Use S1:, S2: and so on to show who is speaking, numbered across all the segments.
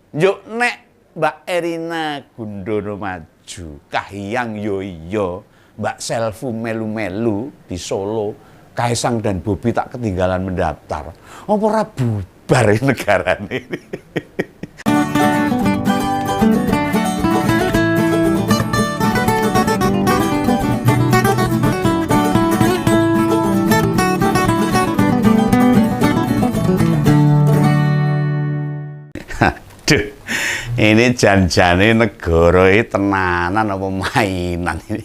S1: Yuk nek Mbak Erina Gudono maju, Kahiyang yo iya, Mbak Selvu melu-melu di Solo, Kaisang dan Bobi tak ketinggalan mendaftar. Apa ora bubar negara ini? Aduh, ini jan-jane negara ini tenanan apa mainan ini.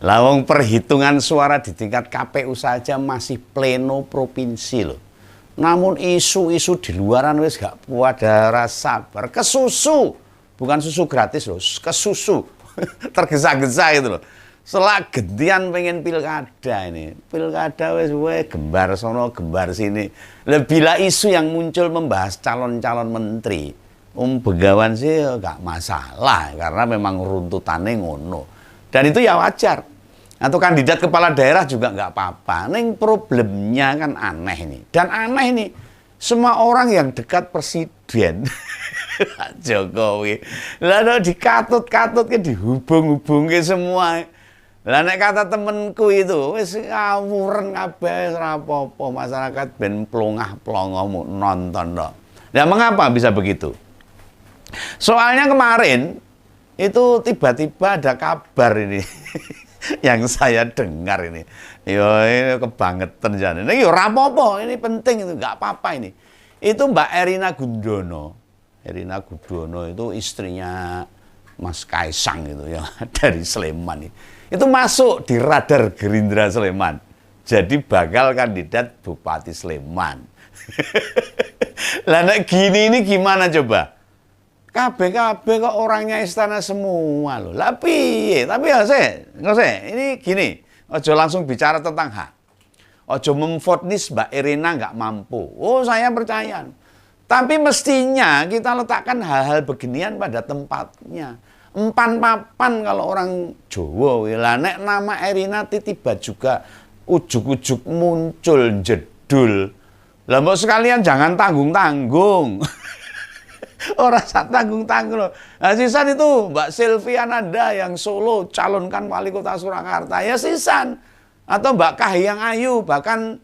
S1: Lawang perhitungan suara di tingkat KPU saja masih pleno provinsi loh. Namun isu-isu di luaran wis gak puadara sabar. Kesusu, bukan susu gratis loh, kesusu. Tergesa-gesa itu loh. Selak gentian pengen pilkada ini. Pilkada wis gembar sono, gembar sini. Bila isu yang muncul membahas calon-calon menteri, Begawan sih gak masalah karena memang runtutannya ngono. Dan itu ya wajar. Atau kandidat kepala daerah juga nggak apa-apa. Neng problemnya kan aneh ini. Dan aneh ini semua orang yang dekat presiden Pak Jokowi. Lalu dikatut-katut ke dihubung-hubung ke semua. Lah nek kata temenku itu wis ngawuren kabeh ora apa-apa, masyarakat ben plongah-plongo nonton tok. Nah, mengapa bisa begitu? Soalnya kemarin itu tiba-tiba ada kabar ini yang saya dengar ini. Yo ini kebangetan jane. Ini ora apa-apa, ini penting itu, enggak apa-apa ini. Itu Mbak Erina Gudono. Erina Gudono itu istrinya Mas Kaisang itu ya dari Sleman ini. Itu masuk di radar Gerindra Sleman. Jadi bakal kandidat Bupati Sleman. Lah nek gini ini gimana coba? KB kok orangnya istana semua loh. Lah piye? Tapi ya ini gini, ojo langsung bicara tentang hak. Ojo memvonis Mbak Erina nggak mampu. Oh, saya percaya. Tapi mestinya kita letakkan hal-hal beginian pada tempatnya. Empan-papan kalau orang Jawa. Lah nek nama Erina tiba juga ujuk-ujuk muncul jedul. Lah mbok sekalian jangan tanggung-tanggung. Orang saat tanggung-tanggung loh. Nah, sisan itu Mbak Sylvia Nanda yang Solo calonkan wali kota Surakarta. Ya sisan. Atau Mbak Kahiyang Ayu bahkan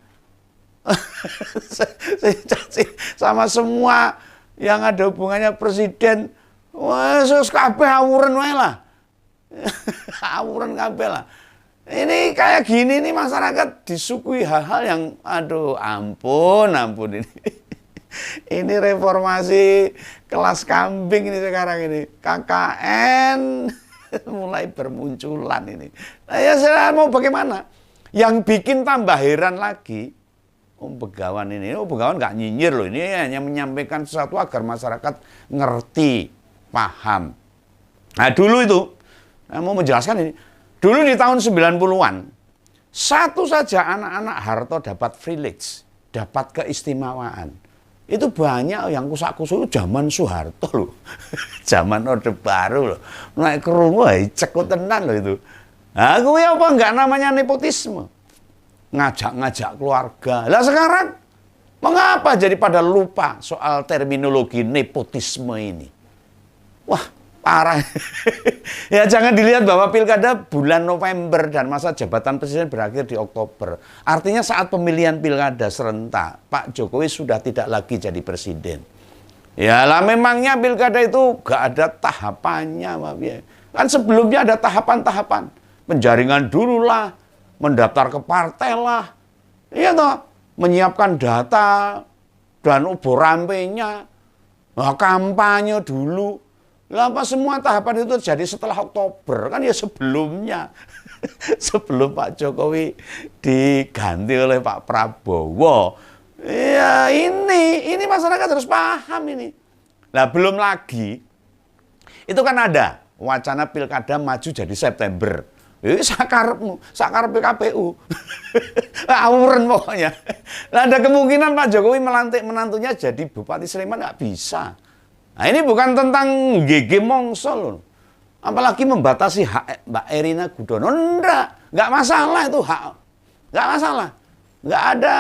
S1: sama semua yang ada hubungannya presiden. Wah, sus kabeh awuren wae lah. Awuren kabeh lah. Ini kayak gini nih masyarakat disuguhi hal-hal yang aduh ampun ini. Ini reformasi kelas kambing ini sekarang ini. KKN mulai bermunculan ini. Nah, ya saya mau bagaimana? Yang bikin tambah heran lagi, Begawan ini. Begawan nggak nyinyir loh. Ini hanya menyampaikan sesuatu agar masyarakat ngerti, paham. Nah dulu itu, saya mau menjelaskan ini. Dulu di tahun 90-an, satu saja anak-anak Harto dapat privilege, dapat keistimewaan. Itu banyak yang kusak-kusuk zaman Soeharto loh. Zaman Orde Baru loh. Naik kerungu cekut tenan loh itu. Nah, gue apa enggak namanya nepotisme? Ngajak-ngajak keluarga. Lah sekarang mengapa jadi pada lupa soal terminologi nepotisme ini? Wah, parah. Ya jangan dilihat bahwa pilkada bulan November dan masa jabatan presiden berakhir di Oktober. Artinya saat pemilihan pilkada serentak, Pak Jokowi sudah tidak lagi jadi presiden. Ya lah memangnya pilkada itu gak ada tahapannya, Pak. Kan sebelumnya ada tahapan-tahapan. Penjaringan dulu lah, mendaftar ke partai lah. Iya toh, menyiapkan data dan ubur rampenya. Nah, kampanye dulu. Lah apa semua tahapan itu terjadi setelah Oktober kan ya sebelumnya. Sebelum Pak Jokowi diganti oleh Pak Prabowo. Ya ini masyarakat harus paham ini. Lah belum lagi itu kan ada wacana pilkada maju jadi September. Sakarep KPU. Awuren pokoknya. Lah ada kemungkinan Pak Jokowi melantik menantunya jadi Bupati Sleman nggak bisa. Nah ini bukan tentang GG Mongso loh. Apalagi membatasi hak Mbak Erina Gudono. Enggak masalah itu hak. Enggak masalah. Enggak ada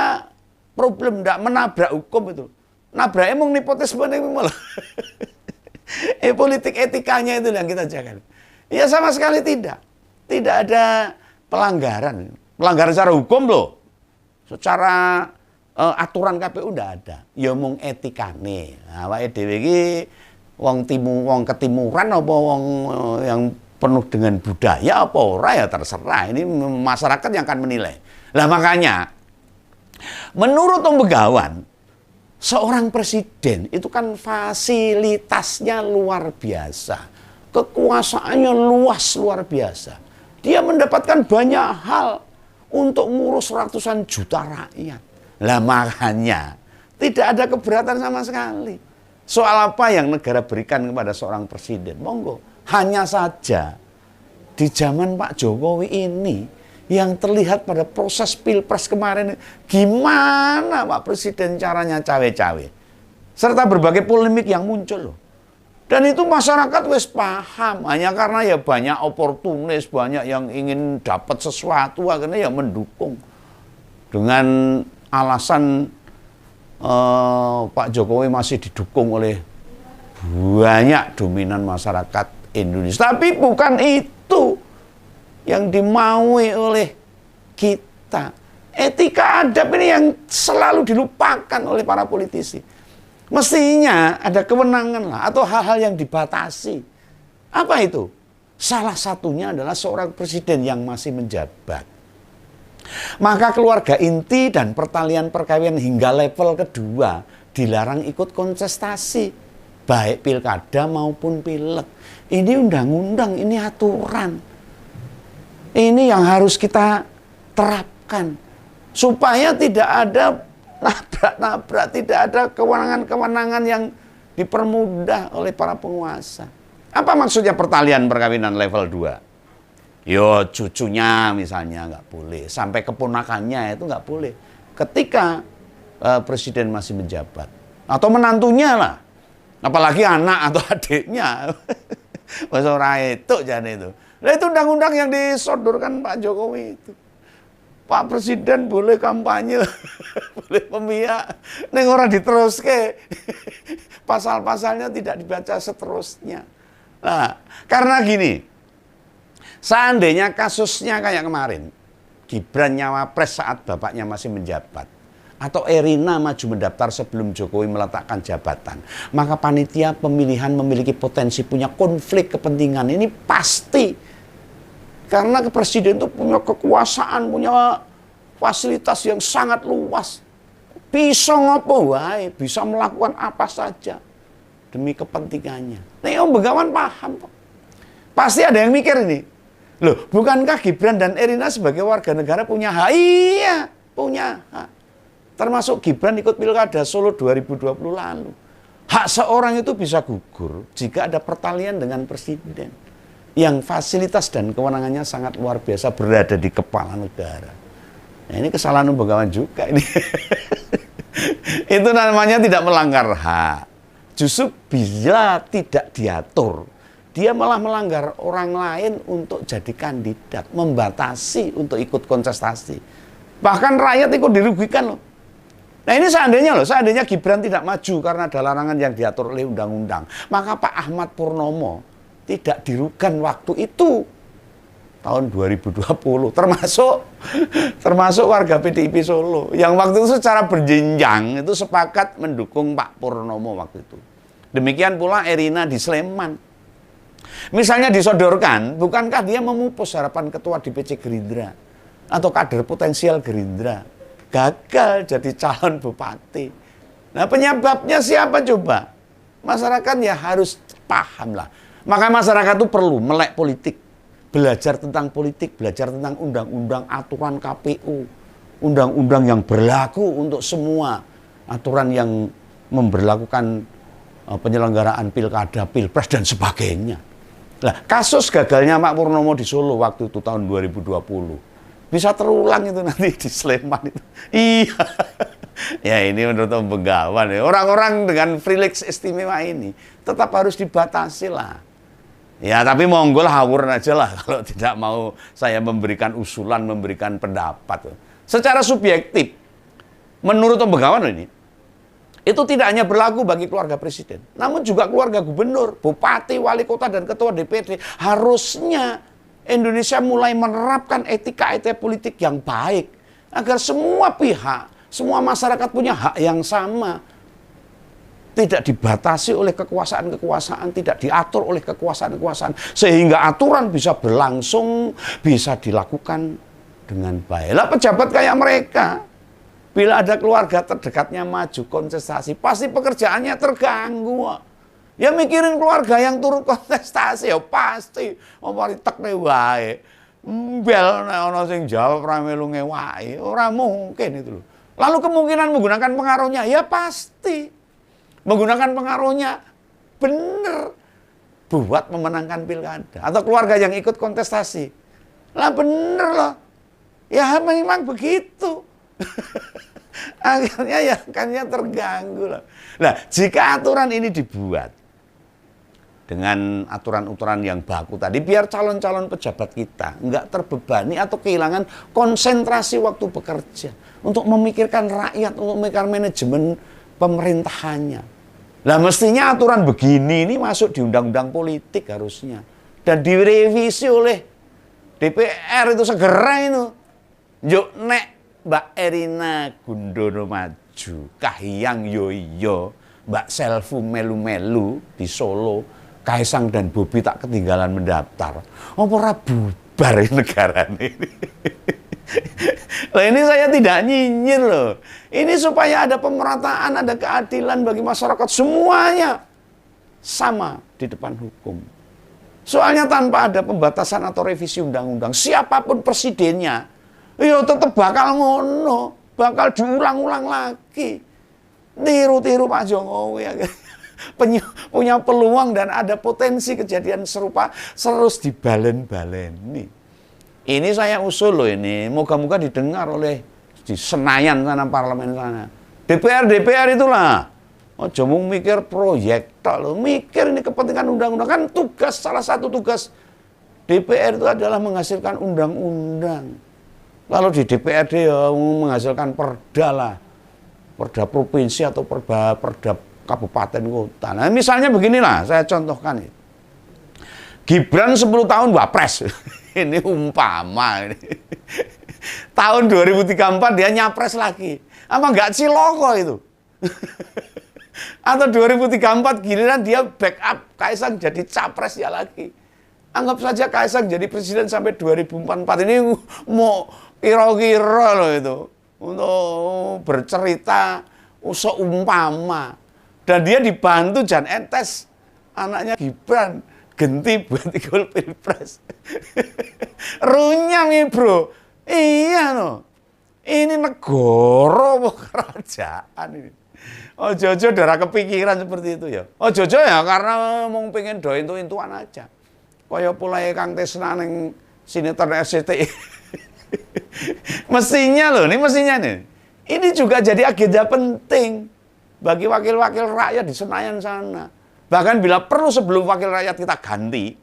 S1: problem, enggak menabrak hukum itu. Nabrak emang nepotisme ini malah. Politik etikanya itu yang kita jaga. Ya sama sekali tidak. Tidak ada pelanggaran. Pelanggaran secara hukum loh. Secara aturan KPU tidak ada. Ya mung etikane. Nah, awake dhewe iki wong ketimuran apa wong yang penuh dengan budaya apa ora ya terserah. Ini masyarakat yang akan menilai. Lah makanya menurut Om Begawan, seorang presiden itu kan fasilitasnya luar biasa. Kekuasaannya luar biasa. Dia mendapatkan banyak hal untuk ngurus ratusan juta rakyat. Lah makanya tidak ada keberatan sama sekali. Soal apa yang negara berikan kepada seorang presiden? Monggo. Hanya saja di zaman Pak Jokowi ini yang terlihat pada proses Pilpres kemarin, gimana Pak Presiden caranya cawe-cawe. Serta berbagai polemik yang muncul loh. Dan itu masyarakat wis paham. Hanya karena ya banyak oportunis, banyak yang ingin dapat sesuatu, akhirnya ya mendukung. Dengan alasan Pak Jokowi masih didukung oleh banyak dominan masyarakat Indonesia. Tapi bukan itu yang dimaui oleh kita. Etika adab ini yang selalu dilupakan oleh para politisi. Mestinya ada kewenangan lah atau hal-hal yang dibatasi. Apa itu? Salah satunya adalah seorang presiden yang masih menjabat. Maka keluarga inti dan pertalian perkawinan hingga level kedua dilarang ikut kontestasi, baik pilkada maupun pileg. Ini undang-undang, ini aturan. Ini yang harus kita terapkan supaya tidak ada nabrak-nabrak, tidak ada kewenangan-kewenangan yang dipermudah oleh para penguasa. Apa maksudnya pertalian perkawinan level 2? Yo cucunya misalnya nggak boleh, sampai keponakannya itu nggak boleh. Ketika presiden masih menjabat atau menantunya lah, apalagi anak atau adiknya, masa orang itu jadi itu. Nah itu undang-undang yang disodorkan Pak Jokowi itu. Pak Presiden boleh kampanye, boleh memihak, neng orang diteruske, pasal-pasalnya tidak dibaca seterusnya. Nah, karena gini, seandainya kasusnya kayak kemarin, Gibran nyawapres saat bapaknya masih menjabat, atau Erina maju mendaftar sebelum Jokowi meletakkan jabatan, maka panitia pemilihan memiliki potensi punya konflik kepentingan. Ini pasti. Karena presiden itu punya kekuasaan, punya fasilitas yang sangat luas. Bisa ngopo wae, bisa melakukan apa saja demi kepentingannya. Nah, Om Begawan paham kok. Pasti ada yang mikir ini. Loh, bukankah Gibran dan Erina sebagai warga negara punya hak? Iya, punya hak. Termasuk Gibran ikut Pilkada Solo 2020 lalu. Hak seorang itu bisa gugur jika ada pertalian dengan presiden yang fasilitas dan kewenangannya sangat luar biasa berada di kepala negara. Nah, ini kesalahan Om Begawan juga ini. Itu namanya tidak melanggar hak. Justru bila tidak diatur, dia malah melanggar orang lain untuk jadi kandidat, membatasi untuk ikut kontestasi. Bahkan rakyat ikut dirugikan loh. Nah ini seandainya Gibran tidak maju karena ada larangan yang diatur oleh undang-undang, maka Pak Ahmad Purnomo tidak dirugikan waktu itu tahun 2020 termasuk warga PDIP Solo yang waktu itu secara berjenjang itu sepakat mendukung Pak Purnomo waktu itu. Demikian pula Erina di Sleman. Misalnya disodorkan, bukankah dia memupus harapan ketua DPC Gerindra atau kader potensial Gerindra gagal jadi calon bupati. Nah penyebabnya siapa coba? Masyarakat ya harus paham lah. Maka masyarakat itu perlu melek politik, belajar tentang politik, belajar tentang undang-undang, aturan KPU, undang-undang yang berlaku untuk semua, aturan yang memberlakukan penyelenggaraan pilkada, pilpres, dan sebagainya. Nah, kasus gagalnya Pak Purnomo di Solo waktu itu tahun 2020, bisa terulang itu nanti di Sleman itu. Iya. Ya ini menurut Om Begawan ya. Orang-orang dengan privilege istimewa ini tetap harus dibatasi lah. Ya tapi monggo lah, hawuran aja lah kalau tidak mau saya memberikan usulan, memberikan pendapat. Secara subjektif, menurut Om Begawan ini, Itu tidak hanya berlaku bagi keluarga presiden, namun juga keluarga gubernur, bupati, wali kota, dan ketua DPD. Harusnya Indonesia mulai menerapkan etika-etika politik yang baik, agar semua pihak, semua masyarakat punya hak yang sama. Tidak dibatasi oleh kekuasaan-kekuasaan, tidak diatur oleh kekuasaan-kekuasaan. Sehingga aturan bisa berlangsung, bisa dilakukan dengan baik. Lah pejabat kayak mereka, bila ada keluarga terdekatnya maju kontestasi, pasti pekerjaannya terganggu. Ya mikirin keluarga yang turun kontestasi, ya pasti. Mari tekne wae. Bel nek ana sing jawab ra melu ngewaki, ora mungkin itu loh. Lalu kemungkinan menggunakan pengaruhnya, ya pasti. Menggunakan pengaruhnya bener buat memenangkan pilkada. Atau keluarga yang ikut kontestasi. Lah bener loh. Ya memang begitu. Akhirnya ya kannya terganggu loh. Nah, jika aturan ini dibuat dengan aturan-aturan yang baku tadi, biar calon-calon pejabat kita nggak terbebani atau kehilangan konsentrasi waktu bekerja untuk memikirkan rakyat, untuk memikirkan manajemen pemerintahannya. Nah, mestinya aturan begini ini masuk di undang-undang politik harusnya, dan direvisi oleh DPR itu segera itu. Yuk nek Mbak Erina Gudono maju, Kahiyang Yoyo, Mbak Selvu melu-melu di Solo, Kaisang dan Bobi tak ketinggalan mendaftar. Apa ora bubar negara ini? Nah, ini saya tidak nyinyir loh. Ini supaya ada pemerataan, ada keadilan bagi masyarakat. Semuanya sama di depan hukum. Soalnya tanpa ada pembatasan atau revisi undang-undang, siapapun presidennya, ya tetap bakal ngono, bakal diulang-ulang lagi. Tiru-tiru Pak Jokowi ya. Punya peluang dan ada potensi kejadian serupa terus dibalen-baleni. Ini saya usul loh ini, moga-moga didengar oleh di Senayan sana, parlemen sana. DPR itulah. Ojo mung mikir proyek tok lho, mikir ini kepentingan undang-undang. Kan tugas, salah satu tugas DPR itu adalah menghasilkan undang-undang. Kalau di DPRD ya menghasilkan perda lah. Perda provinsi atau perda kabupaten kota. Nah, misalnya beginilah, saya contohkan. Gibran 10 tahun Wapres. Ini umpama ini. Tahun 2034 dia nyapres lagi. Apa enggak ciloko itu? Atau 2034 giliran dia backup Kaisang jadi capres ya lagi. Anggap saja Kaisang jadi presiden sampai 2044. Ini mau kira-kira loh itu. Untuk bercerita seumpama. Dan dia dibantu Jan Etes, anaknya Gibran, genti buat ikut pilpres. Runyam nih bro. Iya no. Ini negara kerajaan ini. Ojo-ojo darah kepikiran seperti itu ya. Ojo-ojo ya karena mau pengen doain intuan aja. Kaya pulai Kang Tisna neng sinetron SCTI. Mestinya loh, ini mestinya nih. Ini juga jadi agenda penting bagi wakil-wakil rakyat di Senayan sana. Bahkan bila perlu sebelum wakil rakyat kita ganti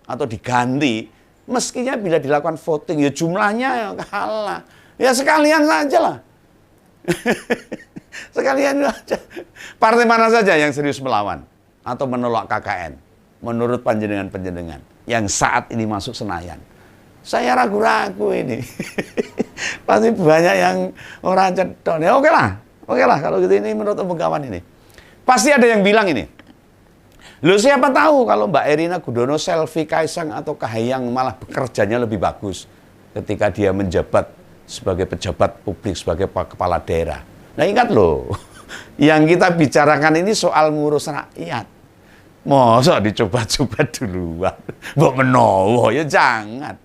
S1: atau diganti, meskinya bila dilakukan voting, ya jumlahnya ya kalah. Ya sekalian saja lah. Sekalian saja. Partai mana saja yang serius melawan atau menolak KKN menurut panjenengan-panjenengan yang saat ini masuk Senayan? Saya ragu-ragu ini. Pasti banyak yang orang cedok. Ya oke lah kalau gitu ini menurut penggawan ini. Pasti ada yang bilang ini. Loh siapa tahu kalau Mbak Erina Gudono selfie Kaisang atau Kahiyang malah bekerjanya lebih bagus ketika dia menjabat sebagai pejabat publik, sebagai kepala daerah. Nah ingat loh, yang kita bicarakan ini soal ngurus rakyat. Masa dicoba-coba duluan? Mbok menowo, ya jangan.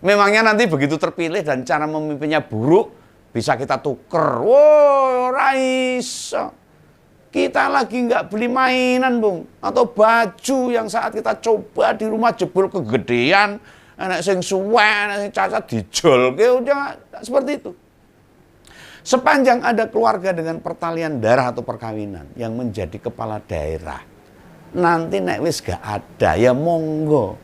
S1: Memangnya nanti begitu terpilih dan cara memimpinnya buruk, bisa kita tuker. Wow, raiso. Kita lagi nggak beli mainan, Bung. Atau baju yang saat kita coba di rumah jebol kegedean. Anak sing suwe, anak sing cacat dijol. Udah seperti itu. Sepanjang ada keluarga dengan pertalian darah atau perkawinan yang menjadi kepala daerah, nanti nek wis gak ada, ya monggo.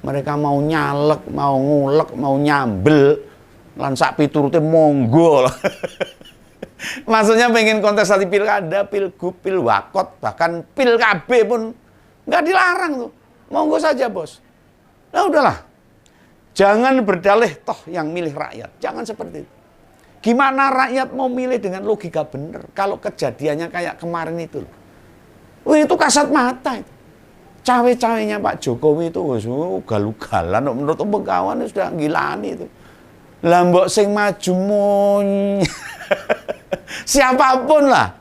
S1: Mereka mau nyalek, mau ngulek, mau nyambel, lan sak piturute monggo. Maksudnya pengen kontestasi pilkada, pilgub, pilwakot, bahkan pil KB pun nggak dilarang tuh. Monggo saja bos. Nah udahlah. Jangan berdalih toh yang milih rakyat. Jangan seperti itu. Gimana rakyat mau milih dengan logika bener kalau kejadiannya kayak kemarin itu loh. Wih, itu kasat mata itu. Cawe-cawenya Pak Jokowi itu ugal-ugalan menurut Begawan sudah gilani itu. Lambok sing maju siapapun lah.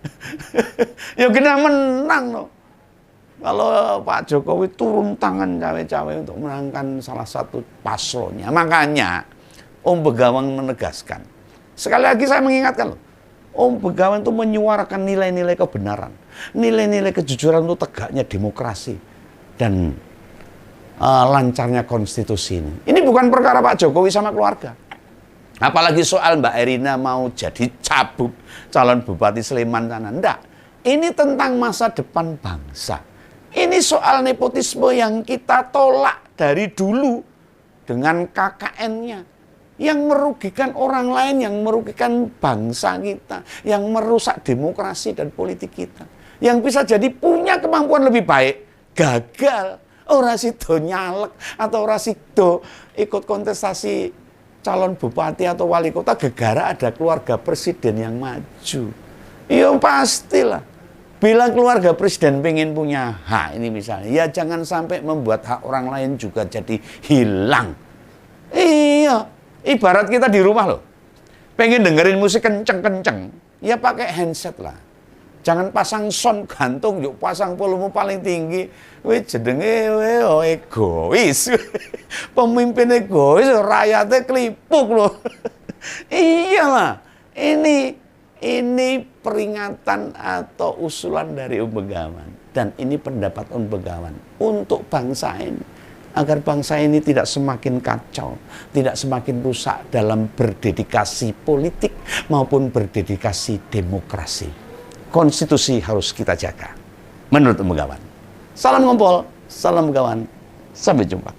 S1: Ya kena menang loh. Kalau Pak Jokowi turun tangan cawe-cawe untuk menangkan salah satu paslonnya. Makanya Om Begawan menegaskan. Sekali lagi saya mengingatkan loh. Om Begawan itu menyuarakan nilai-nilai kebenaran. Nilai-nilai kejujuran itu tegaknya demokrasi. Dan lancarnya konstitusi ini. Ini bukan perkara Pak Jokowi sama keluarga. Apalagi soal Mbak Erina mau jadi cabut calon Bupati Sleman sana. Enggak. Ini tentang masa depan bangsa. Ini soal nepotisme yang kita tolak dari dulu dengan KKN-nya. Yang merugikan orang lain, yang merugikan bangsa kita. Yang merusak demokrasi dan politik kita. Yang bisa jadi punya kemampuan lebih baik. Gagal. Ora sido nyalek atau ora sido ikut kontestasi calon bupati atau wali kota gegara ada keluarga presiden yang maju. Ya pastilah. Bila keluarga presiden pengen punya hak ini misalnya, ya jangan sampai membuat hak orang lain juga jadi hilang. Iya, ibarat kita di rumah loh. Pengen dengerin musik kenceng-kenceng, ya pakai handset lah. Jangan pasang sound gantung, yuk pasang volume paling tinggi. Wih jedenge egois. Pemimpin egois, rakyatnya kelipuk loh. Iyalah, ini peringatan atau usulan dari Om Begawan. Dan ini pendapat Om Begawan untuk bangsa ini. Agar bangsa ini tidak semakin kacau, tidak semakin rusak dalam berdedikasi politik maupun berdedikasi demokrasi. Konstitusi harus kita jaga. Menurut Om Begawan. Salam ngompol, salam Begawan. Sampai jumpa.